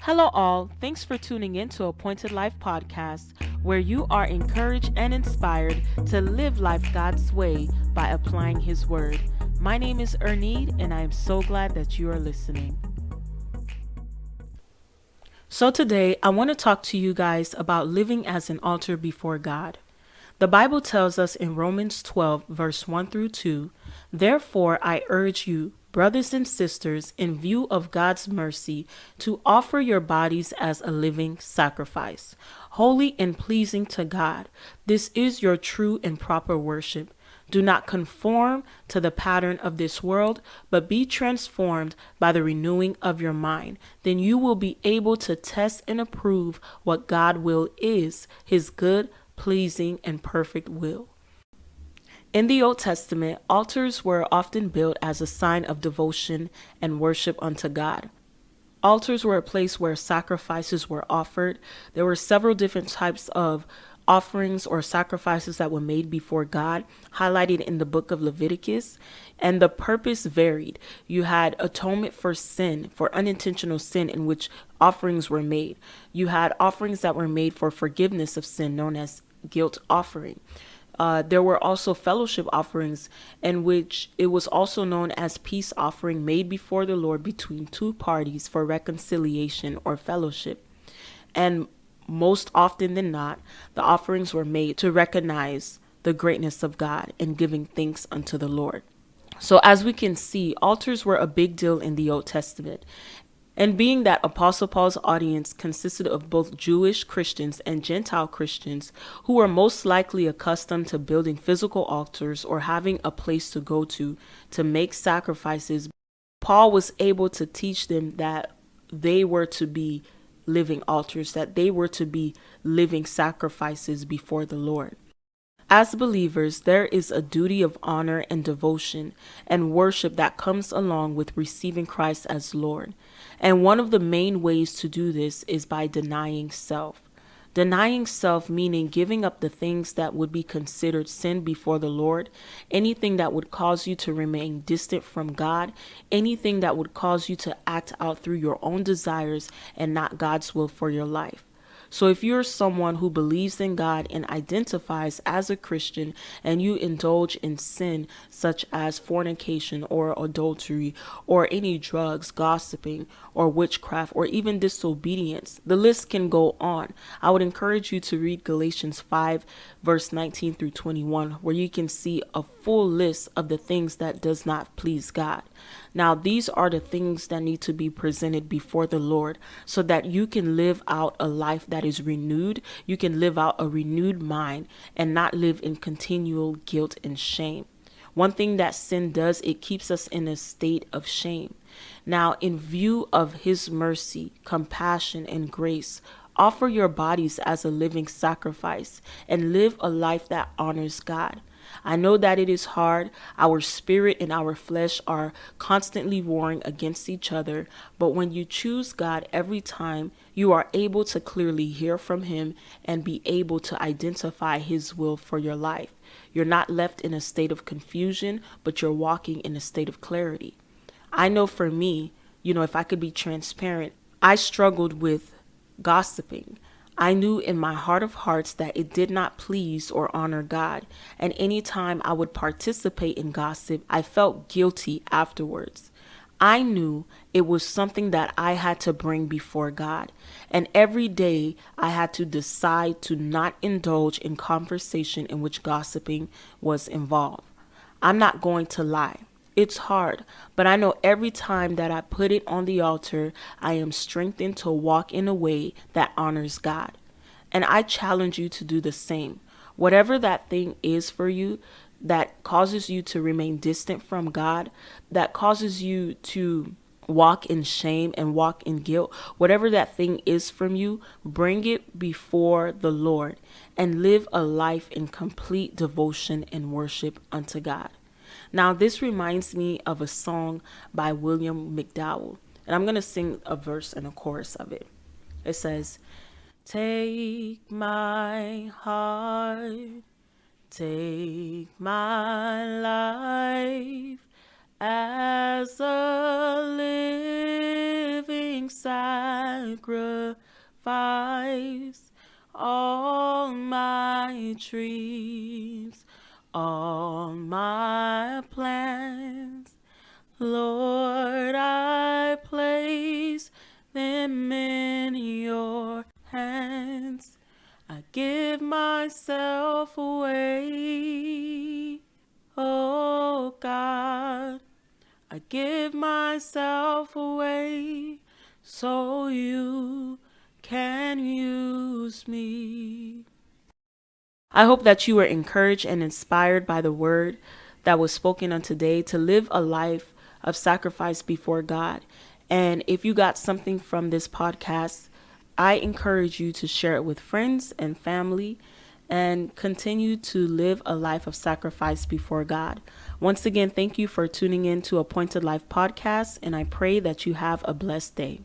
Hello, all. Thanks for tuning in to Appointed Life Podcast, where you are encouraged and inspired to live life God's way by applying His Word. My name is Ernede, and I am so glad that you are listening. So, today I want to talk to you guys about living as an altar before God. The Bible tells us in Romans 12, verse 1 through 2, "Therefore I urge you, brothers and sisters, in view of God's mercy, to offer your bodies as a living sacrifice, holy and pleasing to God. This is your true and proper worship. Do not conform to the pattern of this world, but be transformed by the renewing of your mind. Then you will be able to test and approve what God's will is, His good, pleasing, and perfect will." In the Old Testament, altars were often built as a sign of devotion and worship unto God. Altars were a place where sacrifices were offered. There were several different types of offerings or sacrifices that were made before God, highlighted in the book of Leviticus, and the purpose varied. You had atonement for sin, for unintentional sin, in which offerings were made. You had offerings that were made for forgiveness of sin, known as guilt offering. There were also fellowship offerings, in which it was also known as peace offering, made before the Lord between two parties for reconciliation or fellowship. And most often than not, the offerings were made to recognize the greatness of God and giving thanks unto the Lord. So, as we can see, altars were a big deal in the Old Testament. And being that Apostle Paul's audience consisted of both Jewish Christians and Gentile Christians who were most likely accustomed to building physical altars or having a place to go to make sacrifices, Paul was able to teach them that they were to be living altars, that they were to be living sacrifices before the Lord. As believers, there is a duty of honor and devotion and worship that comes along with receiving Christ as Lord. And one of the main ways to do this is by denying self. Denying self meaning giving up the things that would be considered sin before the Lord, anything that would cause you to remain distant from God, anything that would cause you to act out through your own desires and not God's will for your life. So if you're someone who believes in God and identifies as a Christian and you indulge in sin such as fornication or adultery or any drugs, gossiping or witchcraft or even disobedience, the list can go on. I would encourage you to read Galatians 5 verse 19 through 21, where you can see a full list of the things that does not please God. Now, these are the things that need to be presented before the Lord so that you can live out a life that is renewed. You can live out a renewed mind and not live in continual guilt and shame. One thing that sin does, it keeps us in a state of shame. Now, in view of His mercy, compassion, and grace, offer your bodies as a living sacrifice and live a life that honors God. I know that it is hard. Our spirit and our flesh are constantly warring against each other. But when you choose God every time, you are able to clearly hear from Him and be able to identify His will for your life. You're not left in a state of confusion, but you're walking in a state of clarity. I know for me, if I could be transparent, I struggled with gossiping. I knew in my heart of hearts that it did not please or honor God. And anytime I would participate in gossip, I felt guilty afterwards. I knew it was something that I had to bring before God. And every day I had to decide to not indulge in conversation in which gossiping was involved. I'm not going to lie. It's hard, but I know every time that I put it on the altar, I am strengthened to walk in a way that honors God. And I challenge you to do the same. Whatever that thing is for you that causes you to remain distant from God, that causes you to walk in shame and walk in guilt, whatever that thing is from you, bring it before the Lord and live a life in complete devotion and worship unto God. Now, this reminds me of a song by William McDowell, and I'm going to sing a verse and a chorus of it. It says, "Take my heart, take my life, as a living sacrifice, all my dreams, all my plans. Lord, I place them in your hands. I give myself away, oh God. I give myself away so you can use me. I hope that you were encouraged and inspired by the word that was spoken on today to live a life of sacrifice before God. And if you got something from this podcast, I encourage you to share it with friends and family and continue to live a life of sacrifice before God. Once again, thank you for tuning in to Appointed Life Podcast, and I pray that you have a blessed day.